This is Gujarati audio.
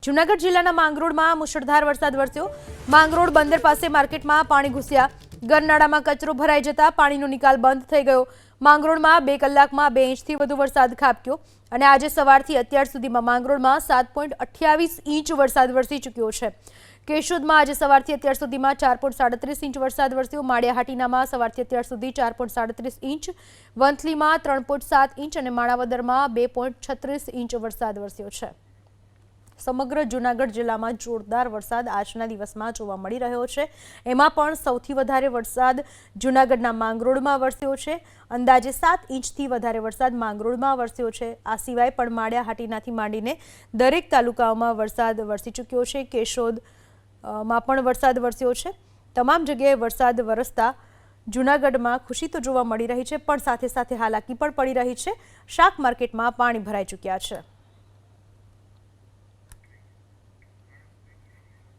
જૂનાગઢ જિલ્લાના માંગરોળમાં મુશળધાર વરસાદ વરસ્યો। માંગરોળ બંદર પાસે માર્કેટમાં પાણી ઘૂસ્યા। ગરનાળામાં કચરો ભરાઈ જતા પાણીનો નિકાલ બંધ થઈ ગયો। માંગરોળમાં 2 કલાકમાં 2 ઇંચથી વધુ વરસાદ ખાબક્યો અને આજે સવારથી અત્યાર સુધીમાં માંગરોળમાં 7.28 ઇંચ વરસાદ વરસી ચૂક્યો છે। કેશોદમાં આજે સવારથી અત્યાર સુધીમાં 4.37 ઇંચ વરસાદ વરસ્યો। માળિયાહાટીનામાં સવારથી અત્યાર સુધી 4.37 ઇંચ, વંથલીમાં 3.7 ઇંચ અને માણાવદરમાં 2.36 ઇંચ વરસાદ વરસ્યો છે। સમગ્ર જૂનાગઢ જિલ્લામાં જોરદાર વરસાદ આજના દિવસમાં જોવા મળી રહ્યો છે। એમાં પણ સૌથી વધારે વરસાદ જૂનાગઢના માંગરોળમાં વરસ્યો છે। અંદાજે 7 ઇંચથી વધારે વરસાદ માંગરોળમાં વરસ્યો છે। આ સિવાય પણ માળિયાહાટીનાથી માંડીને દરેક તાલુકાઓમાં વરસાદ વરસી ચૂક્યો છે। કેશોદમાં પણ વરસાદ વરસ્યો છે। તમામ જગ્યાએ વરસાદ વરસતા જૂનાગઢમાં ખુશી તો જોવા મળી રહી છે, પણ સાથે સાથે હાલાકી પણ પડી રહી છે। શાક માર્કેટમાં પાણી ભરાઈ ચૂક્યા છે।